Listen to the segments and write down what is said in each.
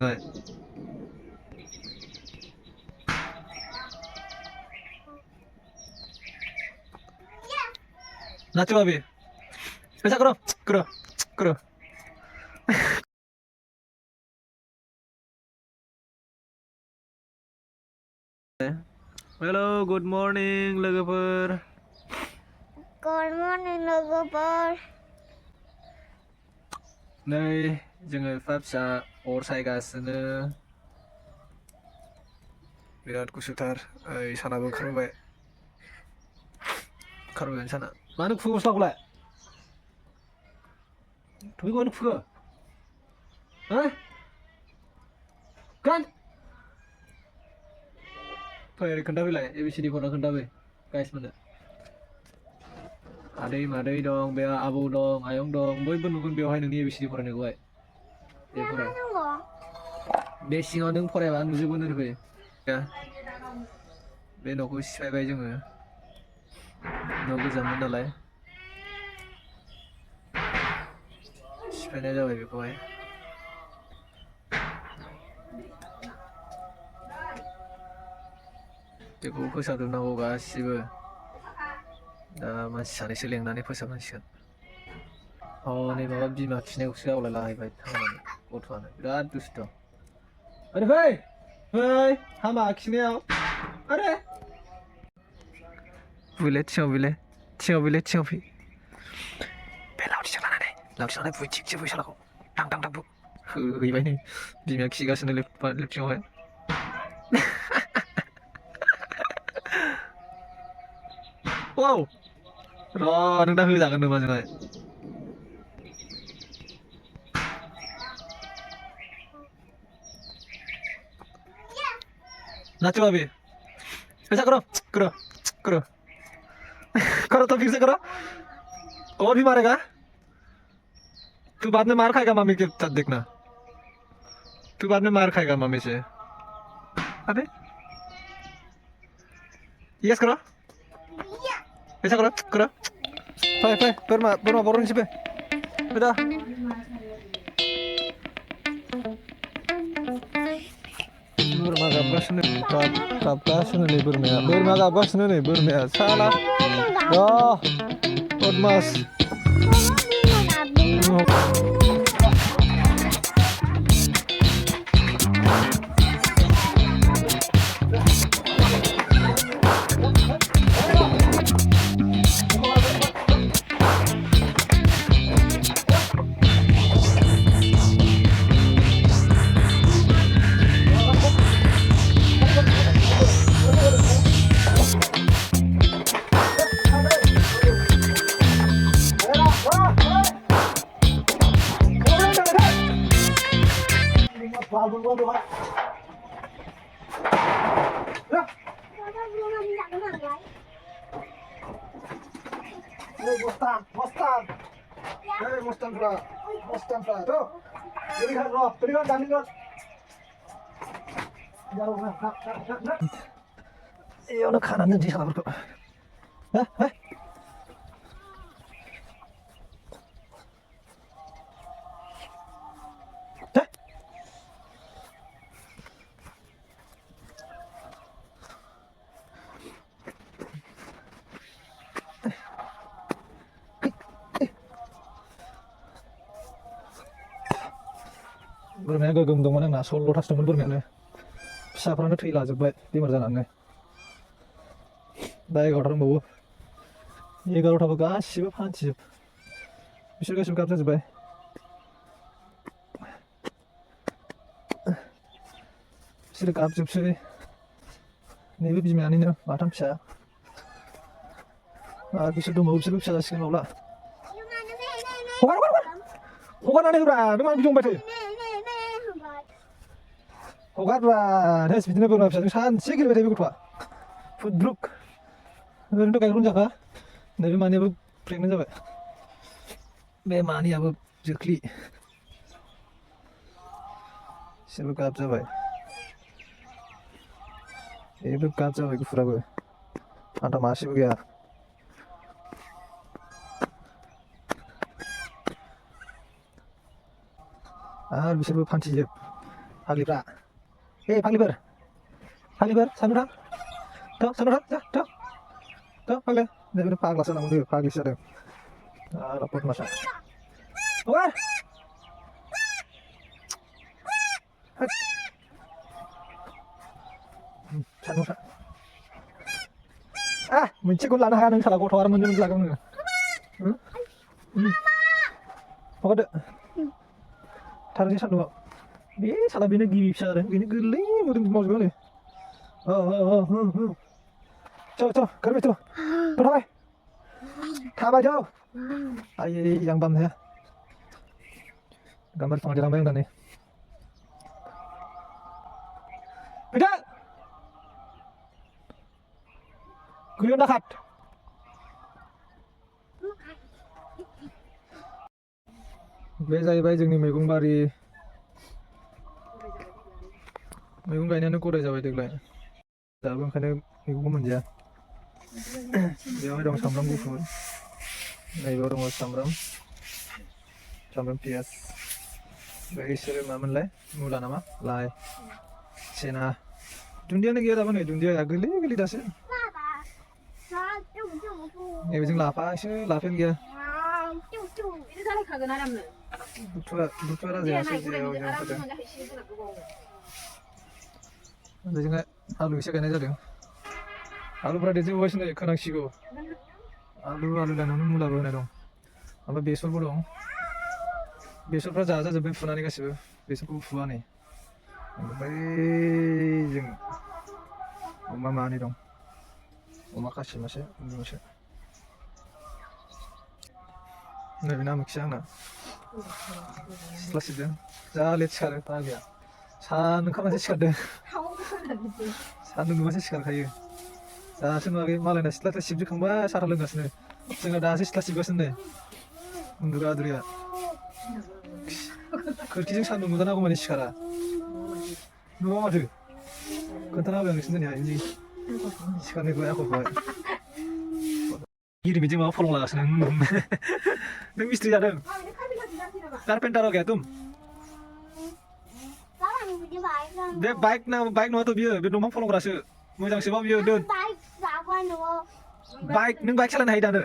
rồi. 나쪽아비 자, 그럼, 그럼, 그럼. Hello, good morning, लोगोफोर. Good morning लोगोफोर. नै जोङो एफा फिसा अर सायगासिनो. बिराद गुसुथार. ओइ सानाबो ओंखारबोबाय. ओंखारबोबाय साना. मानो खुयो गस्लाखौलाय? थुबि मानो खुयो? हा? गान? फै ओरै खोन्थाफैलाय ABCD खौनो खोन्थाफै गाइस मोननो. आदै मादै दं, बे आबौ दं, आयं दं, बयबो नुगोन बेवहाय नोंनि ABCD फरायनायखौहाय. दे फराय. बे सिङाव नों फरायबा नुजोबगोन ओरै फै. बे न'खौ सिफायबाय जोङो. न' गोजामोन नालाय. सिफायनाय जाबाय बेखौहाय. बेखौ फोसाबजोबनांगौ गासिबो. दा मानसि सानैसो लेंनानै फोसाबनांसिगोन. हनै माबा बिमा खिनायखौसो आवलायलाबायबाय थांनानै गथ'आनो बिराद दुस्थ'. ओरै फै फै हामा खिनायाव. आरे बुले थिङाव फै. बे लावथिजों लानानै बुयै थिगसे फै सालाखौ. दां बु. हैबाय नै बिमाया खिगासिनो लेफ्टिङावहाय. वाव र' नों दा होजागोन नामा जोंहाय? नाचो अभी. ऐसा करो करो करो. करो तो फिर से करो. और भी मारेगा. तू बाद में मार खाएगा मम्मी के साथ देखना. तू बाद में मार खाएगा मम्मी से. अबे यस करो. ऐसा करो करो. फै बोरमा बरनोसै फै. उdah. बोरमा गाबगासिनो नै बोरमा गाबगासिनो नै बोरमाया साला. बदमास. Mostan tuh. Berikan danding dong. Jauh nak. Iya, nak kanan nanti salah berkok. Hah? बोरमाया गोगोम दंमोन आंना 16थासो दंमोन बोरमायानो फिसाफ्रानो थैलाजोब्बाय बेमार जानानै दा 11था दंबावो 11थाबो गासिबो फान्थिजोब बिसोर गासिबो गाबजाजोब्बाय बिसोर गाबजोबसै नैबे बिमायानिनो माथाम फिसा आरो बिसोर दंबावो बिसोरबो फिसा जासिगोन माब्ला हगारनानै होब्रा नों मानो बिदि दंबाय थायो हगारब्रा हेस बिदिनो बोरमा फिसाजों सानसे गेलेबाय थायो बे गथ'आ फुद्रुक ओरैनोथ' गाइखेर जाखा नैबे मानैयाबो प्रेगनेन्ट जाबाय बे मानैयाबो जोख्लि बिसोरबो गाब जाबाय बेबो गाब जाबाय गुफुराबो आंथा मासेबो गैया आरो बिसोरबो फान्थिजोब फाग्लिफ्रा फाग्लिफोर सानदुं थां फाग्ला नैबे फाग्लासो होनांगौ दे फाग्लिसो जादों बदमासा हगार सानदुं था मोनसेखौ लानो हाया नों साला गथ' आरो मोननै लागोन नोङो हगारदो थारैनो सान्दुंआव बे साला बेनो गिबि फिसा जादों बेनो गोरलै मोदोम मावजोबो नै चलो घर में चलो थाबाय चलो आयै yang bam ya gambar setengah jalan bayang nih beda guyon dakat बे जाहैबाय जोंनि मैगं बारि मैगं गायनायानो गदाय जाबाय देग्लाय दाबो ओंखायनो मैगंखौ मोनजाया बेवहाय दं सामब्राम गुफुर नैबेयाव दङ सामब्राम पियाज बिसोरो मामोनलाय मुला नामा लाइ सेना दुन्दियानो गैया दाबो नै दुन्दिया गोरलै दासो नैबेजों लाफासो लाफायानो गैया बुथुवा राजायासो जेराव जों फोदों बेजोंहाय आलु एसे गायनाय जादों आलुफ्रा देरजोबगासिनो खोनांसिगौ आलु लायनानै मुलाबो होनाय दं ओमफ्राय बेसरबो दं बेसरफ्रा जाजाजोब्बाय फुनानै गासिबो बेसरखौ फुवा नै ओमफ्राय जों अमा मानै दं अमा खासि मासे मासे नैबे ना मोखिया आंना सिथ्ला सिबदों जा लेट सिखारो फाग्लिया सान ओंखारनासो सिखारदों सान्दुं नुबासो सिखारखायो दासो नुवाखै मालायना सिथ्ला सिबजोबखांबाय साहा लोंगासिनो जोंना दासो सिथ्ला सिबगासिनो नै उन्दुग्रा आदुरिया खोरखिजों सान्दुं नुजानांगौ माने सिखारा नुवा माथो खोन्थाना होबाय आं नोंसिनि दिनैहाय बिदि सिखारनायखौहाय आखलखौहाय गिरिबिजों माबा फलं लागासिनो नों मिस्ट्रि जादों कारपेंटार हो गया तुम बे बाइक नङा तो बियो बे दंफां फलंग्रासो मोजांसोबा बियो दोन बाइक नों बाइक सालायनो हायो दानो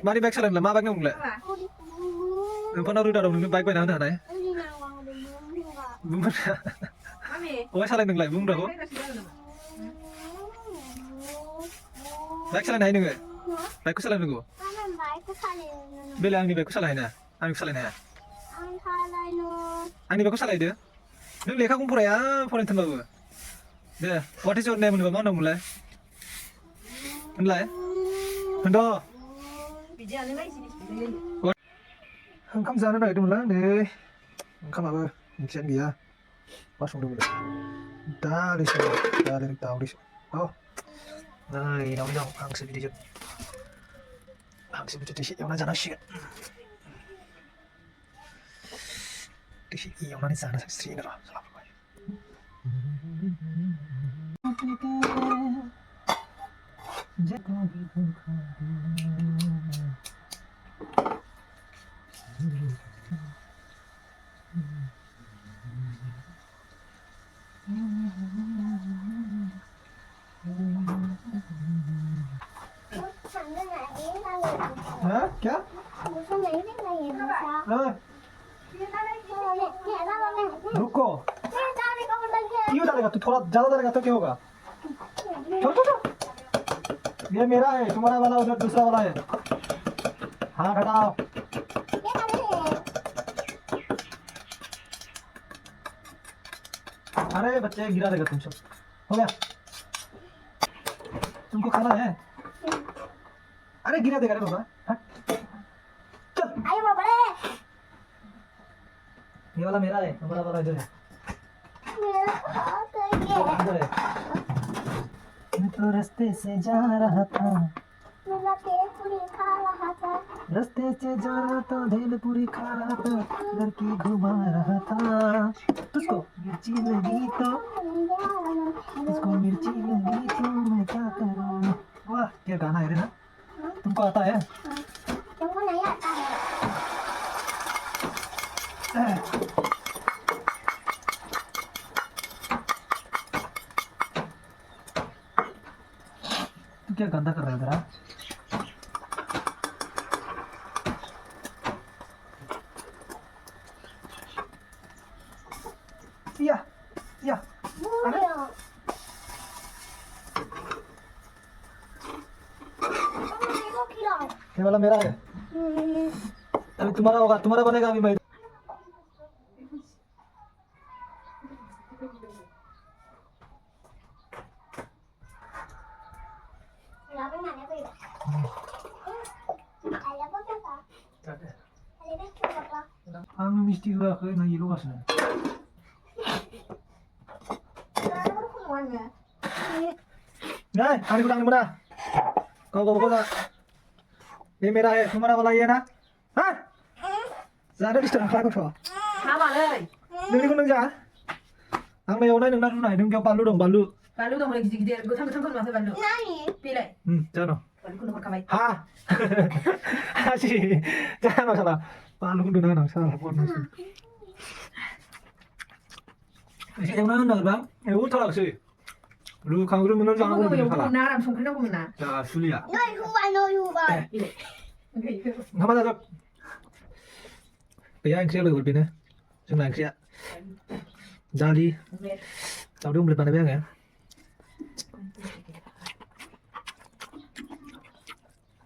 मानि बाइक सालायनोलाय मा बाइक नांगौलाय नोंफानाव रोदा दं नोंनो बाइक बायना होनो हानाय बहाय सालायनोलाय बुंग्राखौ बाइक सालायनो हायो नोङो बाइकखौ सालायनांगौ बेलाय आंनि बाइकखौ सालायनो हाया आंनिखौ सालायनो हाया आंनि बाइकखौ सालायदो नों लेखाखौनो फराया फरायनो थिनबाबो दे वाट इज योर नेम होनोबा मा होनांगौमोनलाय होनलाय होनद' ओंखाम जानो नागिरदोंमोनलां नै ओंखामाबो ओंख्रियानो गैया मा संदोंमोन दालिसो दावदैसो नै दावदै दं हांसो बिदैजों हांसो बिदै एसे एवना जानांसिगोन एसे एवनानै जानो सानस्रिनो र' सालाफोरखौहाय हाँ क्या रुको क्यों डालेगा तू थोड़ा ज्यादा डालेगा तो क्या होगा चल ये मेरा है तुम्हारा वाला उधर दूसरा वाला है हाँ हटाओ अरे बच्चे गिरा देगा तुम सब हो गया तुमको खाना है अरे गिरा देगा रे बाबा चल ये वाला मेरा है तुम्हारा वाला इधर है इधर है मैं तो रास्ते से जा रहा था रास्ते से जा रहा था भेलपुरी खा रहा था लड़की घुमा रहा था तुझको मिर्ची लगी तो मैं क्या करूँ वाह क्या गाना है रे ना तुमको आता है तुमको नहीं आता है तू क्या गंदा कर रहा है जरा या या 뭐예요? 이거 길어. ये वाला मेरा है अभी तुम्हारा होगा तुम्हारा बनेगा अभी मैं 라면 안 해도 이거. 알려볼까? 알려볼까? आं मिस्टी होआखै ना येल' गासिनो नहीं आंनिखौ दांनो मोना गाव गावबागाव जा ये मेरा है तुम्हारा वाला ये ना हाँ जानो डिस्टार्ब खालाम गथ' हाबालै नोंनिखौ नों जा आंनो एवनाय नोंना रुनाय नों बेयाव बानलु दं बानलु बानलु दं हनै गिदिर गिदिर गोथां गोथांफोर माथो बानलु 나니? बेलाय जानो बानलुखौनो हरखाबाय 하 하지 जानो साला बानलुखौ दोना होनां साला बननोसै एसे एवना होनांगोन एवथाराखैसै रुखांग्रोमोन जानांगौ बेखौ साला ना आराम संख्रिनांगौमोन ना 자 술이야 너 후바 너 후바. बेलाय ओंखामा जाजोब गैया ओंख्रिया लोगोफोर बेनो जोंना ओंख्रिया दालि दावदै अमलेट बानायबाय आङो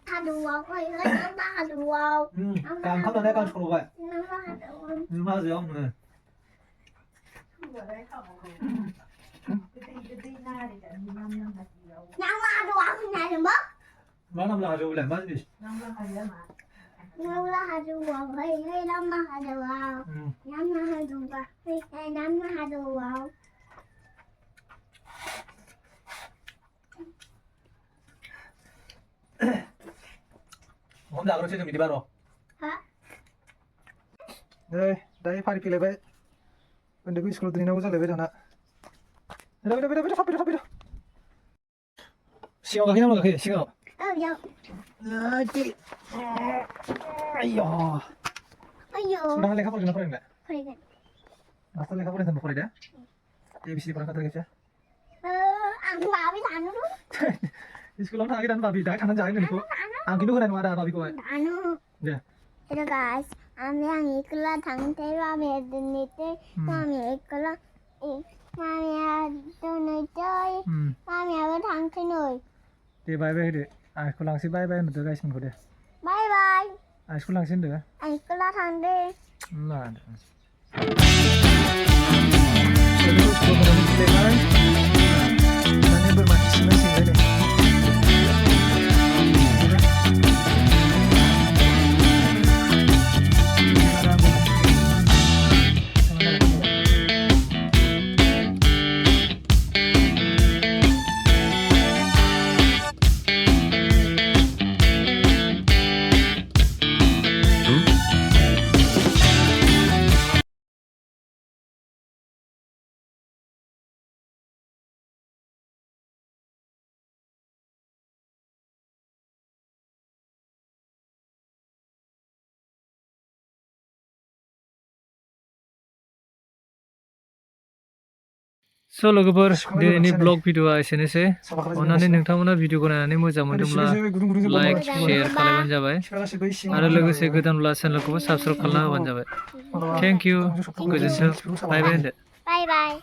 하루와 거의 남바 하루와. गाहाम खालामनानै गाहाम सल'बाय 남바 하루와. मा हाजोआव 남바 하루와 그날은 뭐? मा नाम लागा जौलाय मा जिनिस 남바 하루와 거의 남바 하루와. 남바 하루와 거의 남바 하루와. हम जाग्रोसै जों बिदिबा र' 하? नै दायो फारि फैलायबाय उन्दैखौ स्कुलाव दोनहैनांगौ जालायबाय दाना फैदो थाब फैदो सिगाङाव गाखोना गाखोयो सिगाङाव 어여. आय्या 어여. नोंहा लेखा फरायगोन ना फरायला 그래. मास्टार लेखा फरायनो फरायदो एबिसिडि फरायखाथारगोनसै 안 마음이 나누로? स्कुलाव थाङाखै दानो बाबि दाहाय थांनानै जाहैनो नोंखौ आं खिन्थु होनाय नङा दा बाबिखौहाय 나누. दे Hello guys, I'm Ikla Tangte Mami Adunite Mami Ikla Mami Adunite Mami Ava Tangte Noi. दे बाय बाय होदो आं स्कुल लांसै बाय बाय होनदो गाइसमोनखौ दे Bye bye. आं स्कुल लांसै होनदो Ikla Tangte. ना स्कुलाव थांनानै गेलेबाय माने बोरमा खिसिनांसिगोन नै स' लोगोफोर दिनैनि ब्लग भिडिअआ एसेनोसै अन्नानै नोंथांमोना भिडिअखौ नायनानै मोजां मोनदोंब्ला लाइक शेयार खालामबानो जाबाय आरो लोगोसे गोदानब्ला चेनेलखौबो साबस्क्राइब खालामना होबानो जाबाय थेंक इउ गोजोन्थों बाय बाय होनदो Bye bye.